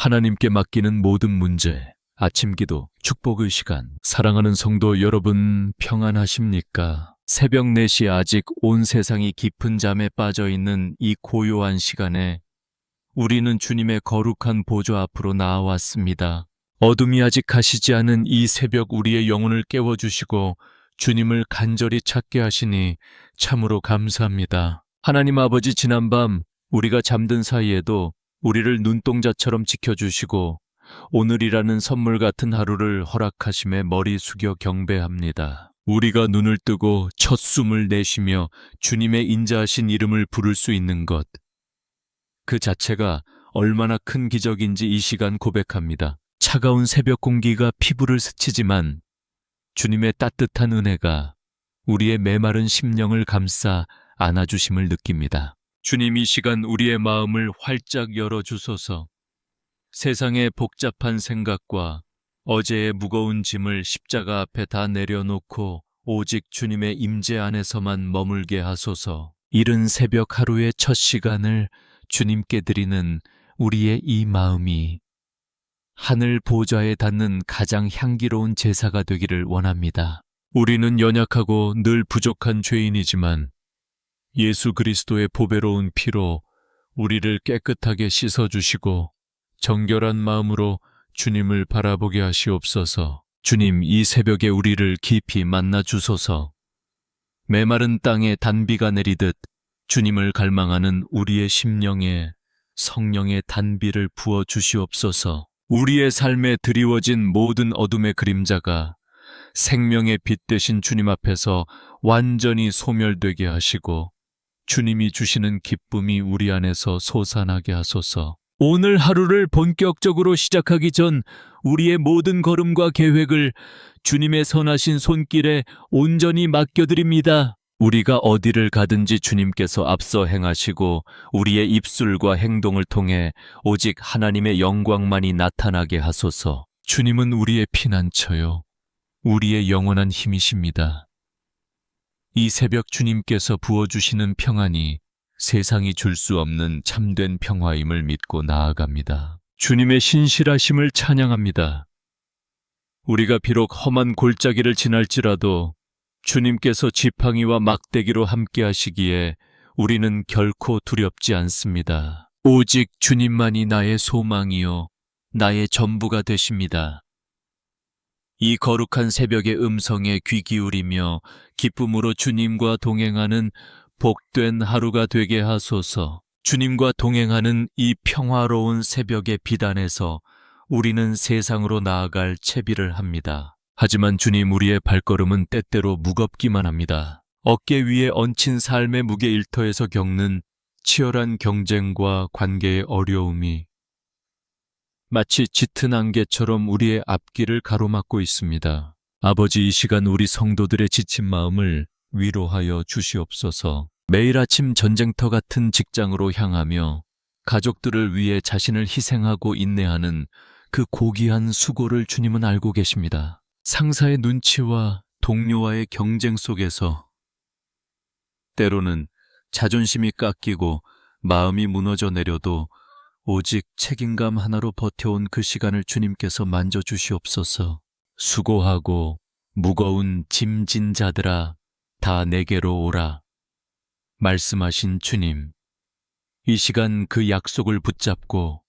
하나님께 맡기는 모든 문제, 아침기도, 축복의 시간. 사랑하는 성도 여러분, 평안하십니까? 새벽 4시 아직 온 세상이 깊은 잠에 빠져 있는 이 고요한 시간에 우리는 주님의 거룩한 보좌 앞으로 나아왔습니다. 어둠이 아직 가시지 않은 이 새벽 우리의 영혼을 깨워주시고 주님을 간절히 찾게 하시니 참으로 감사합니다. 하나님 아버지, 지난밤 우리가 잠든 사이에도 우리를 눈동자처럼 지켜주시고 오늘이라는 선물 같은 하루를 허락하심에 머리 숙여 경배합니다. 우리가 눈을 뜨고 첫 숨을 내쉬며 주님의 인자하신 이름을 부를 수 있는 것, 그 자체가 얼마나 큰 기적인지 이 시간 고백합니다. 차가운 새벽 공기가 피부를 스치지만 주님의 따뜻한 은혜가 우리의 메마른 심령을 감싸 안아주심을 느낍니다. 주님, 이 시간 우리의 마음을 활짝 열어주소서. 세상의 복잡한 생각과 어제의 무거운 짐을 십자가 앞에 다 내려놓고 오직 주님의 임재 안에서만 머물게 하소서. 이른 새벽 하루의 첫 시간을 주님께 드리는 우리의 이 마음이 하늘 보좌에 닿는 가장 향기로운 제사가 되기를 원합니다. 우리는 연약하고 늘 부족한 죄인이지만 예수 그리스도의 보배로운 피로 우리를 깨끗하게 씻어주시고 정결한 마음으로 주님을 바라보게 하시옵소서. 주님, 이 새벽에 우리를 깊이 만나 주소서. 메마른 땅에 단비가 내리듯 주님을 갈망하는 우리의 심령에 성령의 단비를 부어 주시옵소서. 우리의 삶에 드리워진 모든 어둠의 그림자가 생명의 빛 되신 주님 앞에서 완전히 소멸되게 하시고 주님이 주시는 기쁨이 우리 안에서 솟아나게 하소서. 오늘 하루를 본격적으로 시작하기 전 우리의 모든 걸음과 계획을 주님의 선하신 손길에 온전히 맡겨드립니다. 우리가 어디를 가든지 주님께서 앞서 행하시고 우리의 입술과 행동을 통해 오직 하나님의 영광만이 나타나게 하소서. 주님은 우리의 피난처요, 우리의 영원한 힘이십니다. 이 새벽 주님께서 부어주시는 평안이 세상이 줄 수 없는 참된 평화임을 믿고 나아갑니다. 주님의 신실하심을 찬양합니다. 우리가 비록 험한 골짜기를 지날지라도 주님께서 지팡이와 막대기로 함께 하시기에 우리는 결코 두렵지 않습니다. 오직 주님만이 나의 소망이요 나의 전부가 되십니다. 이 거룩한 새벽의 음성에 귀 기울이며 기쁨으로 주님과 동행하는 복된 하루가 되게 하소서. 주님과 동행하는 이 평화로운 새벽의 비단에서 우리는 세상으로 나아갈 채비를 합니다. 하지만 주님, 우리의 발걸음은 때때로 무겁기만 합니다. 어깨 위에 얹힌 삶의 무게 일터에서 겪는 치열한 경쟁과 관계의 어려움이 마치 짙은 안개처럼 우리의 앞길을 가로막고 있습니다. 아버지, 이 시간 우리 성도들의 지친 마음을 위로하여 주시옵소서. 매일 아침 전쟁터 같은 직장으로 향하며 가족들을 위해 자신을 희생하고 인내하는 그 고귀한 수고를 주님은 알고 계십니다. 상사의 눈치와 동료와의 경쟁 속에서 때로는 자존심이 깎이고 마음이 무너져 내려도 오직 책임감 하나로 버텨온 그 시간을 주님께서 만져주시옵소서. 수고하고 무거운 짐진 자들아, 다 내게로 오라 말씀하신 주님, 이 시간 그 약속을 붙잡고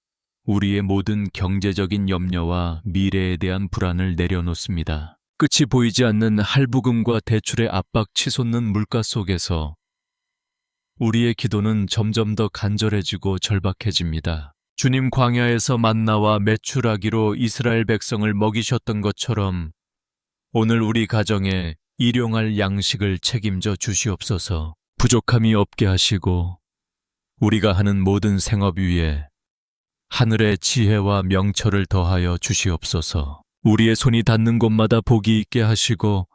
우리의 모든 경제적인 염려와 미래에 대한 불안을 내려놓습니다. 끝이 보이지 않는 할부금과 대출의 압박 치솟는 물가 속에서 우리의 기도는 점점 더 간절해지고 절박해집니다. 주님, 광야에서 만나와 메추라기로 이스라엘 백성을 먹이셨던 것처럼 오늘 우리 가정에 일용할 양식을 책임져 주시옵소서. 부족함이 없게 하시고 우리가 하는 모든 생업 위에 하늘의 지혜와 명철을 더하여 주시옵소서. 우리의 손이 닿는 곳마다 복이 있게 하시고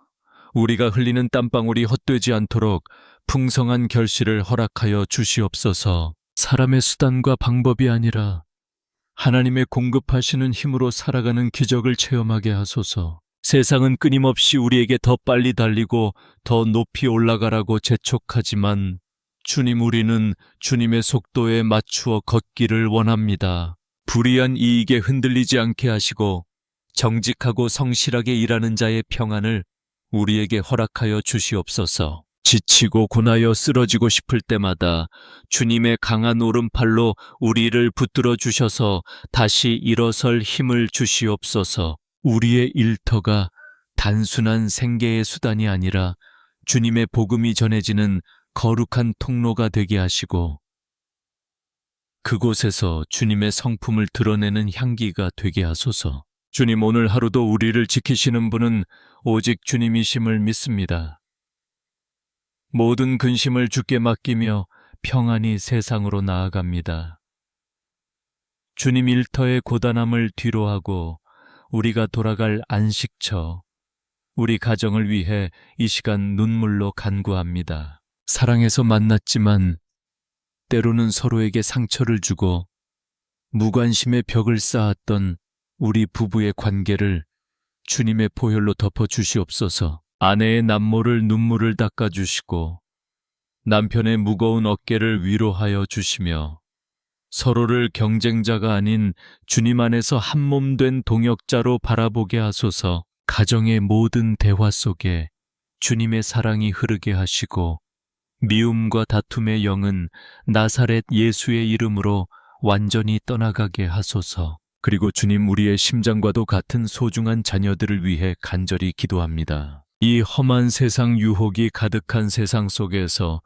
우리가 흘리는 땀방울이 헛되지 않도록 풍성한 결실을 허락하여 주시옵소서. 사람의 수단과 방법이 아니라 하나님의 공급하시는 힘으로 살아가는 기적을 체험하게 하소서. 세상은 끊임없이 우리에게 더 빨리 달리고 더 높이 올라가라고 재촉하지만 주님, 우리는 주님의 속도에 맞추어 걷기를 원합니다. 불의한 이익에 흔들리지 않게 하시고 정직하고 성실하게 일하는 자의 평안을 우리에게 허락하여 주시옵소서. 지치고 고나여 쓰러지고 싶을 때마다 주님의 강한 오른팔로 우리를 붙들어 주셔서 다시 일어설 힘을 주시옵소서. 우리의 일터가 단순한 생계의 수단이 아니라 주님의 복음이 전해지는 거룩한 통로가 되게 하시고 그곳에서 주님의 성품을 드러내는 향기가 되게 하소서. 주님, 오늘 하루도 우리를 지키시는 분은 오직 주님이심을 믿습니다. 모든 근심을 주께 맡기며 평안히 세상으로 나아갑니다. 주님 일터의 고단함을 뒤로하고 우리가 돌아갈 안식처, 우리 가정을 위해 이 시간 눈물로 간구합니다. 사랑해서 만났지만 때로는 서로에게 상처를 주고 무관심의 벽을 쌓았던 우리 부부의 관계를 주님의 보혈로 덮어 주시옵소서. 아내의 남모를 눈물을 닦아주시고 남편의 무거운 어깨를 위로하여 주시며 서로를 경쟁자가 아닌 주님 안에서 한몸 된 동역자로 바라보게 하소서. 가정의 모든 대화 속에 주님의 사랑이 흐르게 하시고 미움과 다툼의 영은 나사렛 예수의 이름으로 완전히 떠나가게 하소서. 그리고 주님, 우리의 심장과도 같은 소중한 자녀들을 위해 간절히 기도합니다. 이 험한 세상 유혹이 가득한 세상 속에서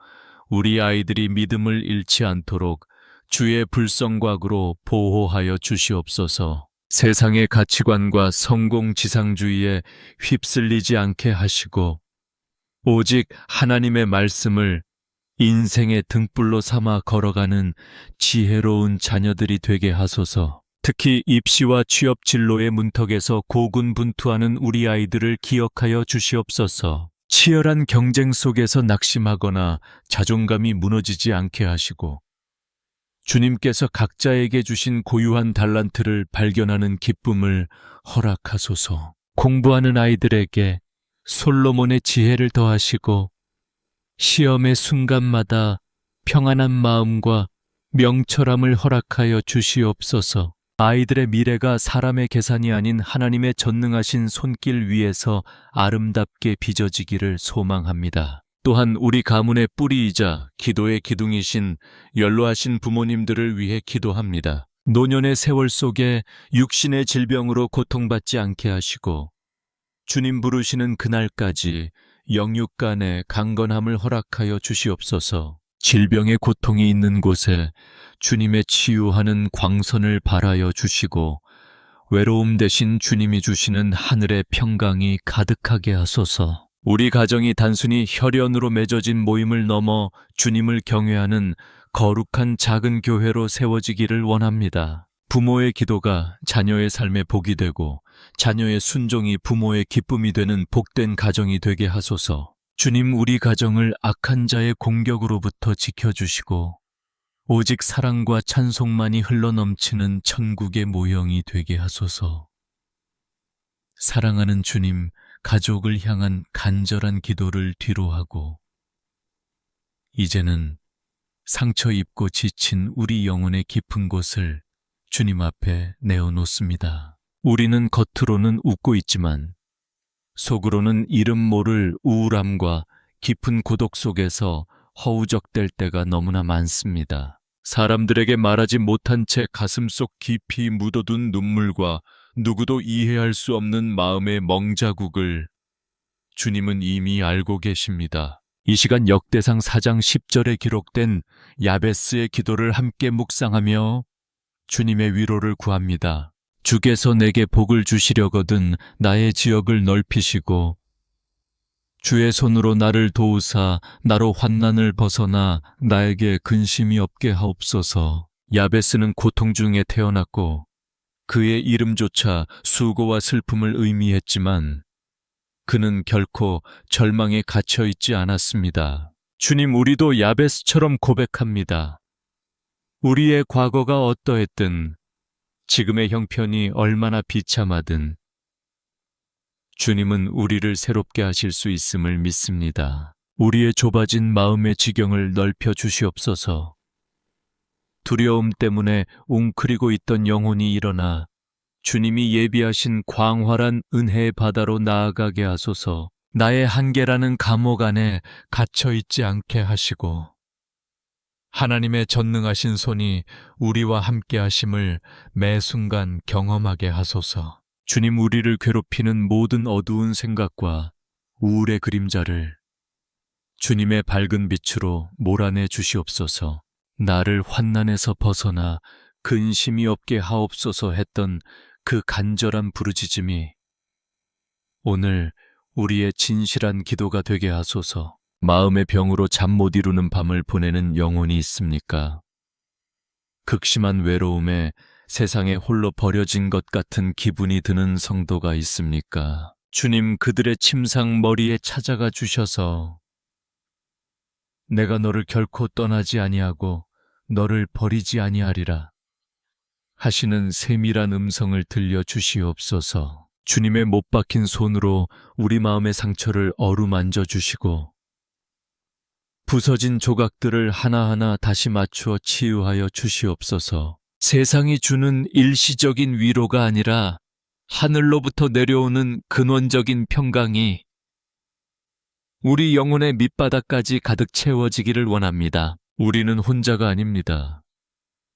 우리 아이들이 믿음을 잃지 않도록 주의 불성곽으로 보호하여 주시옵소서. 세상의 가치관과 성공지상주의에 휩쓸리지 않게 하시고 오직 하나님의 말씀을 인생의 등불로 삼아 걸어가는 지혜로운 자녀들이 되게 하소서. 특히 입시와 취업 진로의 문턱에서 고군분투하는 우리 아이들을 기억하여 주시옵소서. 치열한 경쟁 속에서 낙심하거나 자존감이 무너지지 않게 하시고 주님께서 각자에게 주신 고유한 달란트를 발견하는 기쁨을 허락하소서. 공부하는 아이들에게 솔로몬의 지혜를 더하시고 시험의 순간마다 평안한 마음과 명철함을 허락하여 주시옵소서. 아이들의 미래가 사람의 계산이 아닌 하나님의 전능하신 손길 위에서 아름답게 빚어지기를 소망합니다. 또한 우리 가문의 뿌리이자 기도의 기둥이신 연로하신 부모님들을 위해 기도합니다. 노년의 세월 속에 육신의 질병으로 고통받지 않게 하시고 주님 부르시는 그날까지 영육간의 강건함을 허락하여 주시옵소서. 질병의 고통이 있는 곳에 주님의 치유하는 광선을 발하여 주시고 외로움 대신 주님이 주시는 하늘의 평강이 가득하게 하소서. 우리 가정이 단순히 혈연으로 맺어진 모임을 넘어 주님을 경외하는 거룩한 작은 교회로 세워지기를 원합니다. 부모의 기도가 자녀의 삶에 복이 되고 자녀의 순종이 부모의 기쁨이 되는 복된 가정이 되게 하소서. 주님, 우리 가정을 악한 자의 공격으로부터 지켜주시고 오직 사랑과 찬송만이 흘러넘치는 천국의 모형이 되게 하소서. 사랑하는 주님, 가족을 향한 간절한 기도를 뒤로하고 이제는 상처 입고 지친 우리 영혼의 깊은 곳을 주님 앞에 내어놓습니다. 우리는 겉으로는 웃고 있지만 속으로는 이름 모를 우울함과 깊은 고독 속에서 허우적댈 때가 너무나 많습니다. 사람들에게 말하지 못한 채 가슴속 깊이 묻어둔 눈물과 누구도 이해할 수 없는 마음의 멍자국을 주님은 이미 알고 계십니다. 이 시간 역대상 4장 10절에 기록된 야베스의 기도를 함께 묵상하며 주님의 위로를 구합니다. 주께서 내게 복을 주시려거든 나의 지역을 넓히시고 주의 손으로 나를 도우사 나로 환난을 벗어나 나에게 근심이 없게 하옵소서. 야베스는 고통 중에 태어났고 그의 이름조차 수고와 슬픔을 의미했지만 그는 결코 절망에 갇혀 있지 않았습니다. 주님, 우리도 야베스처럼 고백합니다. 우리의 과거가 어떠했든 지금의 형편이 얼마나 비참하든 주님은 우리를 새롭게 하실 수 있음을 믿습니다. 우리의 좁아진 마음의 지경을 넓혀 주시옵소서. 두려움 때문에 웅크리고 있던 영혼이 일어나 주님이 예비하신 광활한 은혜의 바다로 나아가게 하소서. 나의 한계라는 감옥 안에 갇혀 있지 않게 하시고 하나님의 전능하신 손이 우리와 함께 하심을 매 순간 경험하게 하소서. 주님, 우리를 괴롭히는 모든 어두운 생각과 우울의 그림자를 주님의 밝은 빛으로 몰아내 주시옵소서. 나를 환난에서 벗어나 근심이 없게 하옵소서 했던 그 간절한 부르짖음이 오늘 우리의 진실한 기도가 되게 하소서. 마음의 병으로 잠 못 이루는 밤을 보내는 영혼이 있습니까? 극심한 외로움에 세상에 홀로 버려진 것 같은 기분이 드는 성도가 있습니까? 주님, 그들의 침상 머리에 찾아가 주셔서 내가 너를 결코 떠나지 아니하고 너를 버리지 아니하리라 하시는 세밀한 음성을 들려 주시옵소서. 주님의 못 박힌 손으로 우리 마음의 상처를 어루만져 주시고 부서진 조각들을 하나하나 다시 맞추어 치유하여 주시옵소서. 세상이 주는 일시적인 위로가 아니라 하늘로부터 내려오는 근원적인 평강이 우리 영혼의 밑바닥까지 가득 채워지기를 원합니다. 우리는 혼자가 아닙니다.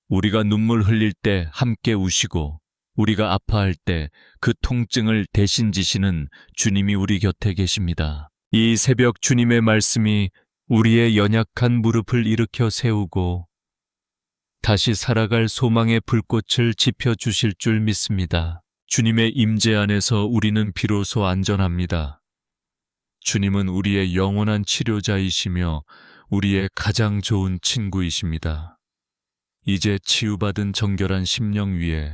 우리가 눈물 흘릴 때 함께 우시고 우리가 아파할 때 그 통증을 대신 지시는 주님이 우리 곁에 계십니다. 이 새벽 주님의 말씀이 우리의 연약한 무릎을 일으켜 세우고 다시 살아갈 소망의 불꽃을 지펴주실 줄 믿습니다. 주님의 임재 안에서 우리는 비로소 안전합니다. 주님은 우리의 영원한 치료자이시며 우리의 가장 좋은 친구이십니다. 이제 치유받은 정결한 심령 위에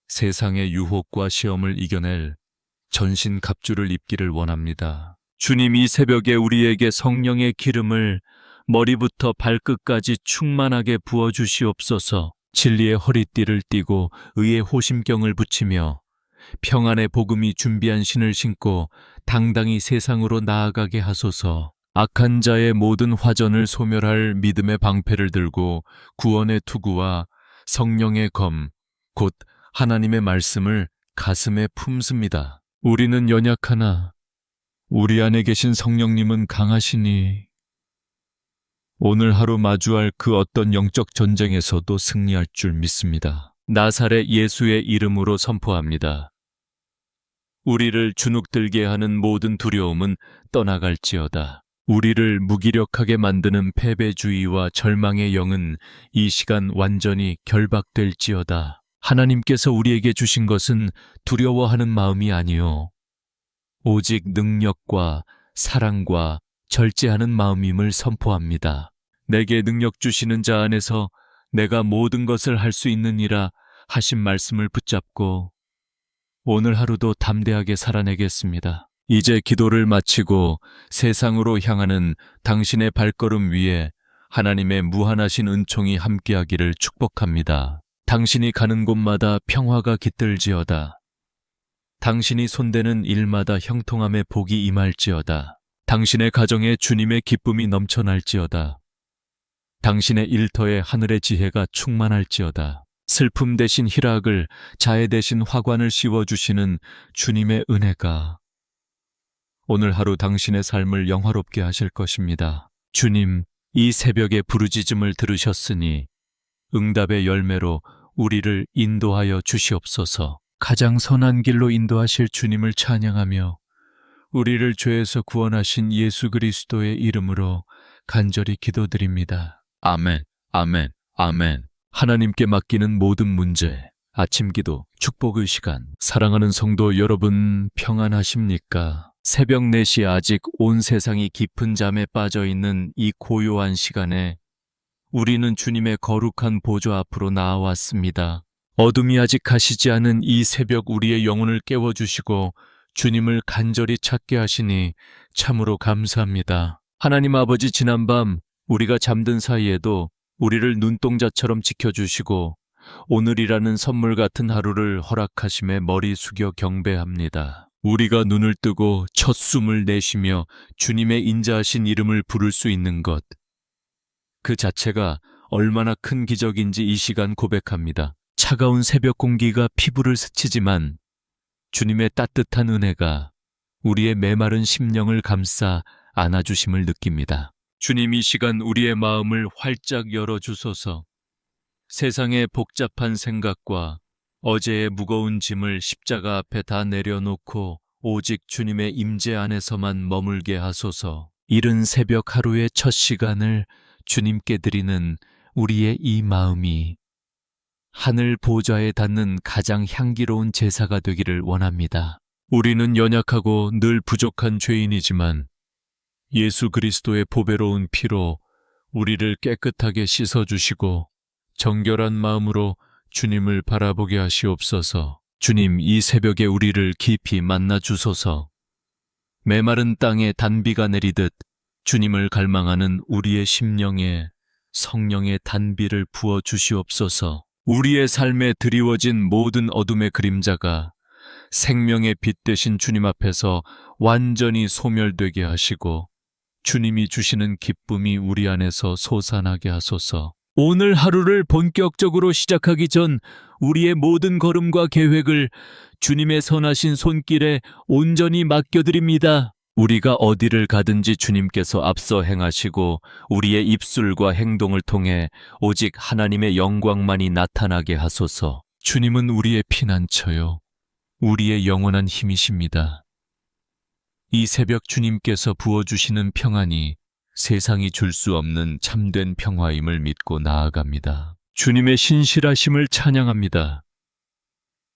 세상의 유혹과 시험을 이겨낼 전신 갑주를 입기를 원합니다. 주님, 이 새벽에 우리에게 성령의 기름을 머리부터 발끝까지 충만하게 부어주시옵소서. 진리의 허리띠를 띠고 의의 호심경을 붙이며 평안의 복음이 준비한 신을 신고 당당히 세상으로 나아가게 하소서. 악한 자의 모든 화전을 소멸할 믿음의 방패를 들고 구원의 투구와 성령의 검, 곧 하나님의 말씀을 가슴에 품습니다. 우리는 연약하나 우리 안에 계신 성령님은 강하시니 오늘 하루 마주할 그 어떤 영적 전쟁에서도 승리할 줄 믿습니다. 나사렛 예수의 이름으로 선포합니다. 우리를 주눅들게 하는 모든 두려움은 떠나갈지어다. 우리를 무기력하게 만드는 패배주의와 절망의 영은 이 시간 완전히 결박될지어다. 하나님께서 우리에게 주신 것은 두려워하는 마음이 아니요 오직 능력과 사랑과 절제하는 마음임을 선포합니다. 내게 능력 주시는 자 안에서 내가 모든 것을 할 수 있느니라 하신 말씀을 붙잡고 오늘 하루도 담대하게 살아내겠습니다. 이제 기도를 마치고 세상으로 향하는 당신의 발걸음 위에 하나님의 무한하신 은총이 함께하기를 축복합니다. 당신이 가는 곳마다 평화가 깃들지어다. 당신이 손대는 일마다 형통함의 복이 임할지어다. 당신의 가정에 주님의 기쁨이 넘쳐날지어다. 당신의 일터에 하늘의 지혜가 충만할지어다. 슬픔 대신 희락을, 자애 대신 화관을 씌워주시는 주님의 은혜가 오늘 하루 당신의 삶을 영화롭게 하실 것입니다. 주님, 이 새벽의 부르짖음을 들으셨으니 응답의 열매로 우리를 인도하여 주시옵소서. 가장 선한 길로 인도하실 주님을 찬양하며 우리를 죄에서 구원하신 예수 그리스도의 이름으로 간절히 기도드립니다. 아멘, 아멘, 아멘. 하나님께 맡기는 모든 문제, 아침기도, 축복의 시간. 사랑하는 성도 여러분, 평안하십니까? 새벽 4시 아직 온 세상이 깊은 잠에 빠져있는 이 고요한 시간에 우리는 주님의 거룩한 보좌 앞으로 나아왔습니다. 어둠이 아직 가시지 않은 이 새벽 우리의 영혼을 깨워주시고 주님을 간절히 찾게 하시니 참으로 감사합니다. 하나님 아버지, 지난밤 우리가 잠든 사이에도 우리를 눈동자처럼 지켜주시고 오늘이라는 선물 같은 하루를 허락하심에 머리 숙여 경배합니다. 우리가 눈을 뜨고 첫 숨을 내쉬며 주님의 인자하신 이름을 부를 수 있는 것, 그 자체가 얼마나 큰 기적인지 이 시간 고백합니다. 차가운 새벽 공기가 피부를 스치지만 주님의 따뜻한 은혜가 우리의 메마른 심령을 감싸 안아주심을 느낍니다. 주님, 이 시간 우리의 마음을 활짝 열어주소서. 세상의 복잡한 생각과 어제의 무거운 짐을 십자가 앞에 다 내려놓고 오직 주님의 임재 안에서만 머물게 하소서. 이른 새벽 하루의 첫 시간을 주님께 드리는 우리의 이 마음이 하늘 보좌에 닿는 가장 향기로운 제사가 되기를 원합니다. 우리는 연약하고 늘 부족한 죄인이지만 예수 그리스도의 보배로운 피로 우리를 깨끗하게 씻어주시고 정결한 마음으로 주님을 바라보게 하시옵소서. 주님, 이 새벽에 우리를 깊이 만나 주소서. 메마른 땅에 단비가 내리듯 주님을 갈망하는 우리의 심령에 성령의 단비를 부어 주시옵소서. 우리의 삶에 드리워진 모든 어둠의 그림자가 생명의 빛 되신 주님 앞에서 완전히 소멸되게 하시고 주님이 주시는 기쁨이 우리 안에서 솟아나게 하소서. 오늘 하루를 본격적으로 시작하기 전 우리의 모든 걸음과 계획을 주님의 선하신 손길에 온전히 맡겨드립니다. 우리가 어디를 가든지 주님께서 앞서 행하시고 우리의 입술과 행동을 통해 오직 하나님의 영광만이 나타나게 하소서. 주님은 우리의 피난처요, 우리의 영원한 힘이십니다. 이 새벽 주님께서 부어주시는 평안이 세상이 줄 수 없는 참된 평화임을 믿고 나아갑니다. 주님의 신실하심을 찬양합니다.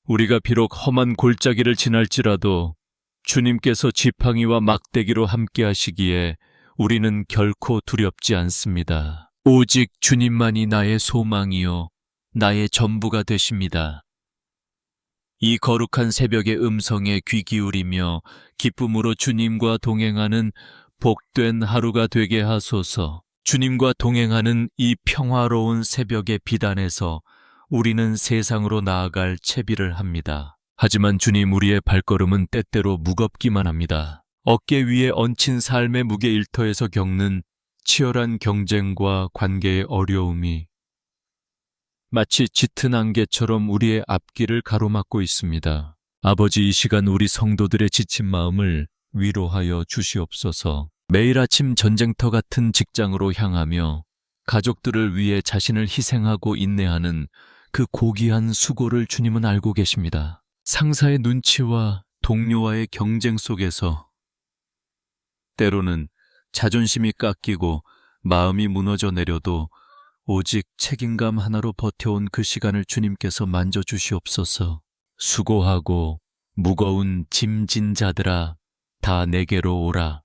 우리가 비록 험한 골짜기를 지날지라도 주님께서 지팡이와 막대기로 함께 하시기에 우리는 결코 두렵지 않습니다. 오직 주님만이 나의 소망이요, 나의 전부가 되십니다. 이 거룩한 새벽의 음성에 귀 기울이며 기쁨으로 주님과 동행하는 복된 하루가 되게 하소서. 주님과 동행하는 이 평화로운 새벽의 비단에서 우리는 세상으로 나아갈 채비를 합니다. 하지만 주님, 우리의 발걸음은 때때로 무겁기만 합니다. 어깨 위에 얹힌 삶의 무게 일터에서 겪는 치열한 경쟁과 관계의 어려움이 마치 짙은 안개처럼 우리의 앞길을 가로막고 있습니다. 아버지, 이 시간 우리 성도들의 지친 마음을 위로하여 주시옵소서. 매일 아침 전쟁터 같은 직장으로 향하며 가족들을 위해 자신을 희생하고 인내하는 그 고귀한 수고를 주님은 알고 계십니다. 상사의 눈치와 동료와의 경쟁 속에서 때로는 자존심이 깎이고 마음이 무너져 내려도 오직 책임감 하나로 버텨온 그 시간을 주님께서 만져주시옵소서. 수고하고 무거운 짐진 자들아, 다 내게로 오라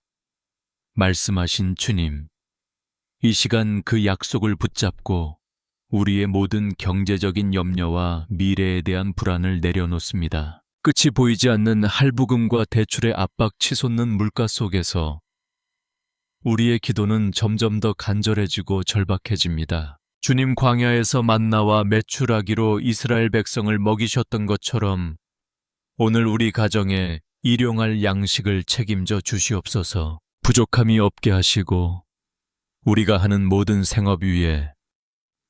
말씀하신 주님, 이 시간 그 약속을 붙잡고 우리의 모든 경제적인 염려와 미래에 대한 불안을 내려놓습니다. 끝이 보이지 않는 할부금과 대출의 압박 치솟는 물가 속에서 우리의 기도는 점점 더 간절해지고 절박해집니다. 주님, 광야에서 만나와 메추라기로 이스라엘 백성을 먹이셨던 것처럼 오늘 우리 가정에 일용할 양식을 책임져 주시옵소서. 부족함이 없게 하시고 우리가 하는 모든 생업 위에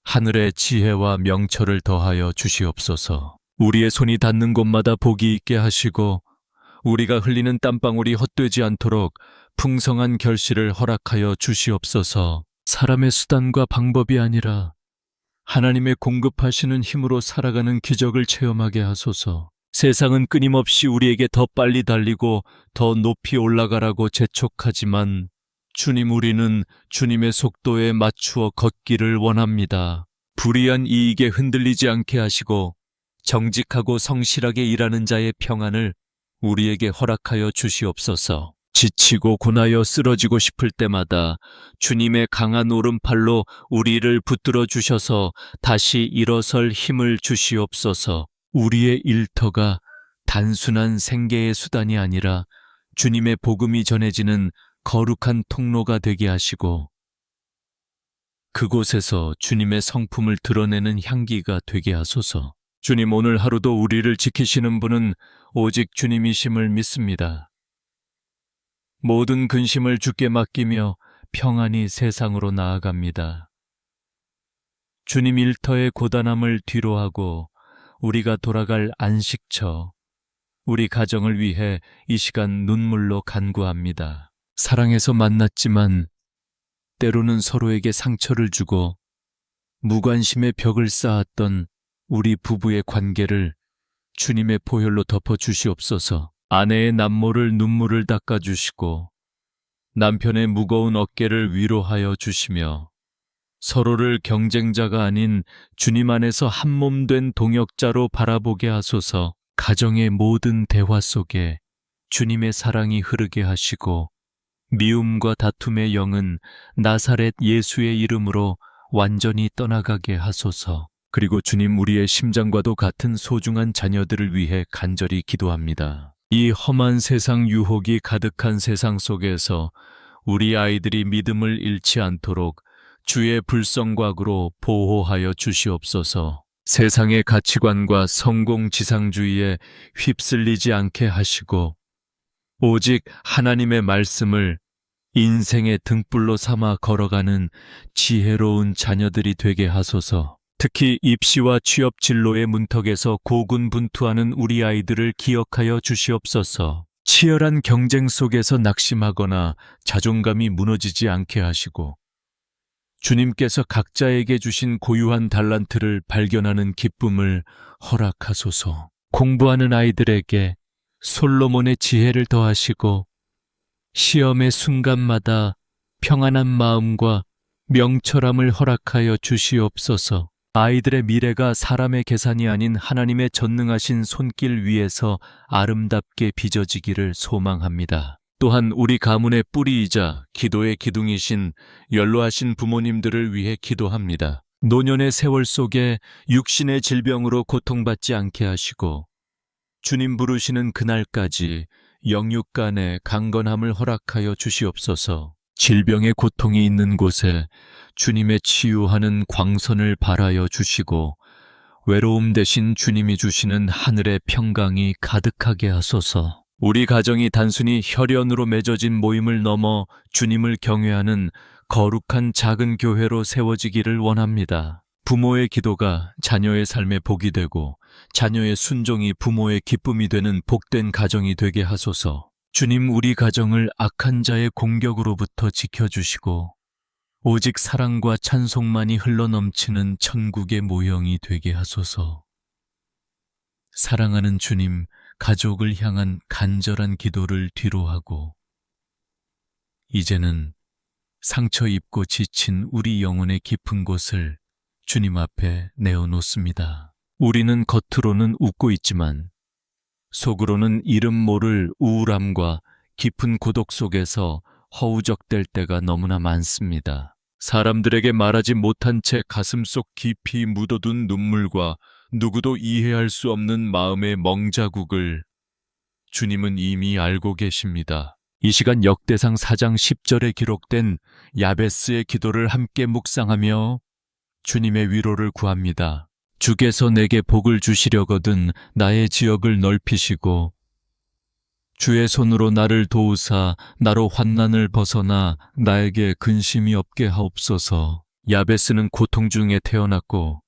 하늘의 지혜와 명철을 더하여 주시옵소서. 우리의 손이 닿는 곳마다 복이 있게 하시고 우리가 흘리는 땀방울이 헛되지 않도록 풍성한 결실을 허락하여 주시옵소서. 사람의 수단과 방법이 아니라 하나님의 공급하시는 힘으로 살아가는 기적을 체험하게 하소서. 세상은 끊임없이 우리에게 더 빨리 달리고 더 높이 올라가라고 재촉하지만 주님, 우리는 주님의 속도에 맞추어 걷기를 원합니다. 불의한 이익에 흔들리지 않게 하시고 정직하고 성실하게 일하는 자의 평안을 우리에게 허락하여 주시옵소서. 지치고 고나여 쓰러지고 싶을 때마다 주님의 강한 오른팔로 우리를 붙들어 주셔서 다시 일어설 힘을 주시옵소서. 우리의 일터가 단순한 생계의 수단이 아니라 주님의 복음이 전해지는 거룩한 통로가 되게 하시고 그곳에서 주님의 성품을 드러내는 향기가 되게 하소서. 주님, 오늘 하루도 우리를 지키시는 분은 오직 주님이심을 믿습니다. 모든 근심을 주께 맡기며 평안히 세상으로 나아갑니다. 주님 일터의 고단함을 뒤로하고 우리가 돌아갈 안식처, 우리 가정을 위해 이 시간 눈물로 간구합니다. 사랑해서 만났지만 때로는 서로에게 상처를 주고 무관심의 벽을 쌓았던 우리 부부의 관계를 주님의 보혈로 덮어 주시옵소서. 아내의 남모를 눈물을 닦아 주시고 남편의 무거운 어깨를 위로하여 주시며 서로를 경쟁자가 아닌 주님 안에서 한 몸 된 동역자로 바라보게 하소서. 가정의 모든 대화 속에 주님의 사랑이 흐르게 하시고 미움과 다툼의 영은 나사렛 예수의 이름으로 완전히 떠나가게 하소서. 그리고 주님, 우리의 심장과도 같은 소중한 자녀들을 위해 간절히 기도합니다. 이 험한 세상 유혹이 가득한 세상 속에서 우리 아이들이 믿음을 잃지 않도록 주의 불성곽으로 보호하여 주시옵소서. 세상의 가치관과 성공지상주의에 휩쓸리지 않게 하시고 오직 하나님의 말씀을 인생의 등불로 삼아 걸어가는 지혜로운 자녀들이 되게 하소서. 특히 입시와 취업 진로의 문턱에서 고군분투하는 우리 아이들을 기억하여 주시옵소서. 치열한 경쟁 속에서 낙심하거나 자존감이 무너지지 않게 하시고 주님께서 각자에게 주신 고유한 달란트를 발견하는 기쁨을 허락하소서. 공부하는 아이들에게 솔로몬의 지혜를 더하시고 시험의 순간마다 평안한 마음과 명철함을 허락하여 주시옵소서. 아이들의 미래가 사람의 계산이 아닌 하나님의 전능하신 손길 위에서 아름답게 빚어지기를 소망합니다. 또한 우리 가문의 뿌리이자 기도의 기둥이신 연로하신 부모님들을 위해 기도합니다. 노년의 세월 속에 육신의 질병으로 고통받지 않게 하시고 주님 부르시는 그날까지 영육간의 강건함을 허락하여 주시옵소서. 질병의 고통이 있는 곳에 주님의 치유하는 광선을 발하여 주시고 외로움 대신 주님이 주시는 하늘의 평강이 가득하게 하소서. 우리 가정이 단순히 혈연으로 맺어진 모임을 넘어 주님을 경외하는 거룩한 작은 교회로 세워지기를 원합니다. 부모의 기도가 자녀의 삶에 복이 되고 자녀의 순종이 부모의 기쁨이 되는 복된 가정이 되게 하소서. 주님, 우리 가정을 악한 자의 공격으로부터 지켜주시고 오직 사랑과 찬송만이 흘러넘치는 천국의 모형이 되게 하소서. 사랑하는 주님, 가족을 향한 간절한 기도를 뒤로하고 이제는 상처 입고 지친 우리 영혼의 깊은 곳을 주님 앞에 내어놓습니다. 우리는 겉으로는 웃고 있지만 속으로는 이름 모를 우울함과 깊은 고독 속에서 허우적댈 때가 너무나 많습니다. 사람들에게 말하지 못한 채 가슴속 깊이 묻어둔 눈물과 누구도 이해할 수 없는 마음의 멍자국을 주님은 이미 알고 계십니다. 이 시간 역대상 4장 10절에 기록된 야베스의 기도를 함께 묵상하며 주님의 위로를 구합니다. 주께서 내게 복을 주시려거든 나의 지역을 넓히시고 주의 손으로 나를 도우사 나로 환난을 벗어나 나에게 근심이 없게 하옵소서. 야베스는 고통 중에 태어났고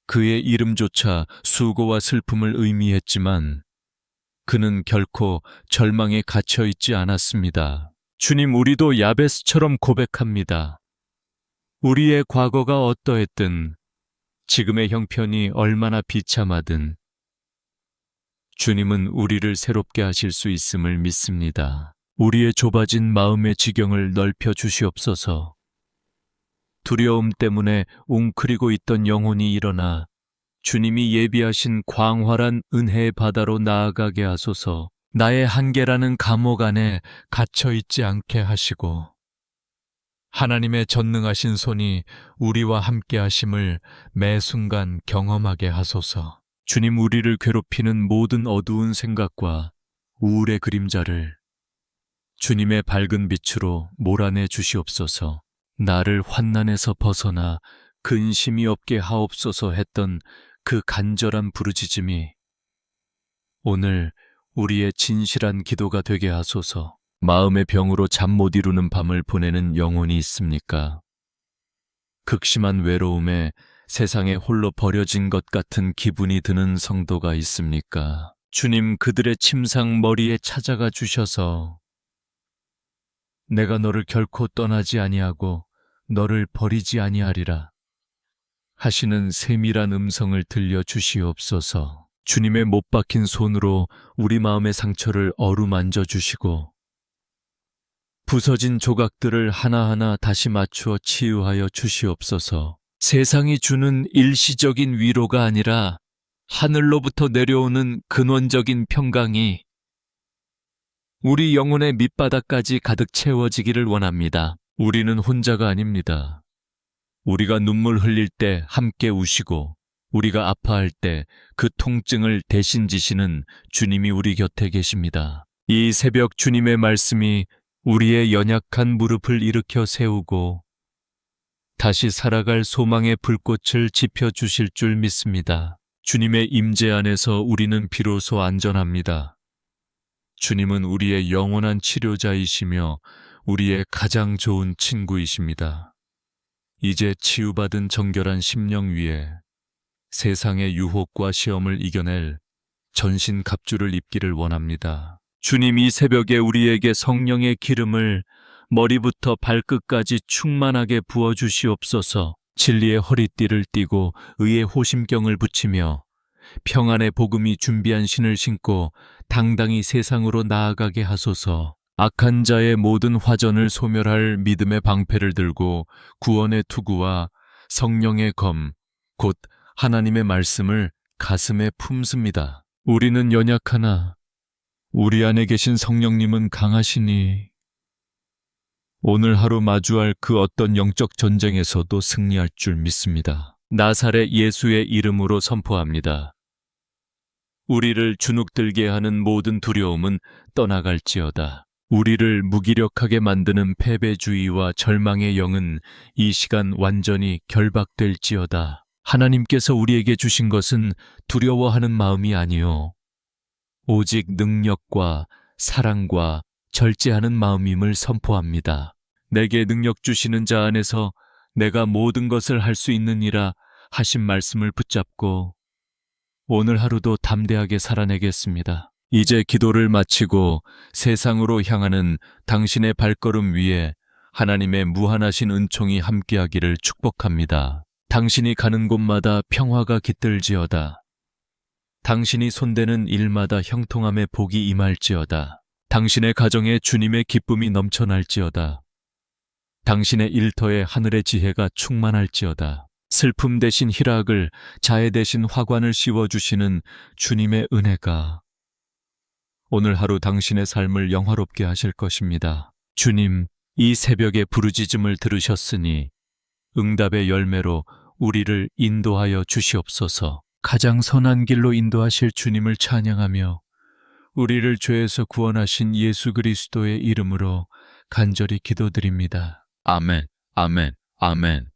그의 이름조차 수고와 슬픔을 의미했지만 그는 결코 절망에 갇혀 있지 않았습니다. 주님, 우리도 야베스처럼 고백합니다. 우리의 과거가 어떠했든 지금의 형편이 얼마나 비참하든 주님은 우리를 새롭게 하실 수 있음을 믿습니다. 우리의 좁아진 마음의 지경을 넓혀 주시옵소서. 두려움 때문에 웅크리고 있던 영혼이 일어나 주님이 예비하신 광활한 은혜의 바다로 나아가게 하소서. 나의 한계라는 감옥 안에 갇혀 있지 않게 하시고 하나님의 전능하신 손이 우리와 함께 하심을 매 순간 경험하게 하소서. 주님, 우리를 괴롭히는 모든 어두운 생각과 우울의 그림자를 주님의 밝은 빛으로 몰아내 주시옵소서. 나를 환난에서 벗어나 근심이 없게 하옵소서 했던 그 간절한 부르짖음이 오늘 우리의 진실한 기도가 되게 하소서. 마음의 병으로 잠 못 이루는 밤을 보내는 영혼이 있습니까? 극심한 외로움에 세상에 홀로 버려진 것 같은 기분이 드는 성도가 있습니까? 주님 그들의 침상 머리에 찾아가 주셔서 내가 너를 결코 떠나지 아니하고 너를 버리지 아니하리라 하시는 세밀한 음성을 들려 주시옵소서. 주님의 못 박힌 손으로 우리 마음의 상처를 어루만져 주시고 부서진 조각들을 하나하나 다시 맞추어 치유하여 주시옵소서. 세상이 주는 일시적인 위로가 아니라 하늘로부터 내려오는 근원적인 평강이 우리 영혼의 밑바닥까지 가득 채워지기를 원합니다. 우리는 혼자가 아닙니다. 우리가 눈물 흘릴 때 함께 우시고 우리가 아파할 때 그 통증을 대신 지시는 주님이 우리 곁에 계십니다. 이 새벽 주님의 말씀이 우리의 연약한 무릎을 일으켜 세우고 다시 살아갈 소망의 불꽃을 지펴주실 줄 믿습니다. 주님의 임재 안에서 우리는 비로소 안전합니다. 주님은 우리의 영원한 치료자이시며 우리의 가장 좋은 친구이십니다. 이제 치유받은 정결한 심령 위에 세상의 유혹과 시험을 이겨낼 전신 갑주를 입기를 원합니다. 주님 이 새벽에 우리에게 성령의 기름을 머리부터 발끝까지 충만하게 부어주시옵소서. 진리의 허리띠를 띠고 의의 호심경을 붙이며 평안의 복음이 준비한 신을 신고 당당히 세상으로 나아가게 하소서. 악한 자의 모든 화전을 소멸할 믿음의 방패를 들고 구원의 투구와 성령의 검, 곧 하나님의 말씀을 가슴에 품습니다. 우리는 연약하나 우리 안에 계신 성령님은 강하시니 오늘 하루 마주할 그 어떤 영적 전쟁에서도 승리할 줄 믿습니다. 나사렛 예수의 이름으로 선포합니다. 우리를 주눅들게 하는 모든 두려움은 떠나갈지어다. 우리를 무기력하게 만드는 패배주의와 절망의 영은 이 시간 완전히 결박될지어다. 하나님께서 우리에게 주신 것은 두려워하는 마음이 아니요 오직 능력과 사랑과 절제하는 마음임을 선포합니다. 내게 능력 주시는 자 안에서 내가 모든 것을 할 수 있느니라 하신 말씀을 붙잡고 오늘 하루도 담대하게 살아내겠습니다. 이제 기도를 마치고 세상으로 향하는 당신의 발걸음 위에 하나님의 무한하신 은총이 함께하기를 축복합니다. 당신이 가는 곳마다 평화가 깃들지어다. 당신이 손대는 일마다 형통함의 복이 임할지어다. 당신의 가정에 주님의 기쁨이 넘쳐날지어다. 당신의 일터에 하늘의 지혜가 충만할지어다. 슬픔 대신 희락을, 자애 대신 화관을 씌워주시는 주님의 은혜가 오늘 하루 당신의 삶을 영화롭게 하실 것입니다. 주님, 이 새벽의 부르짖음을 들으셨으니 응답의 열매로 우리를 인도하여 주시옵소서. 가장 선한 길로 인도하실 주님을 찬양하며 우리를 죄에서 구원하신 예수 그리스도의 이름으로 간절히 기도드립니다. 아멘, 아멘, 아멘.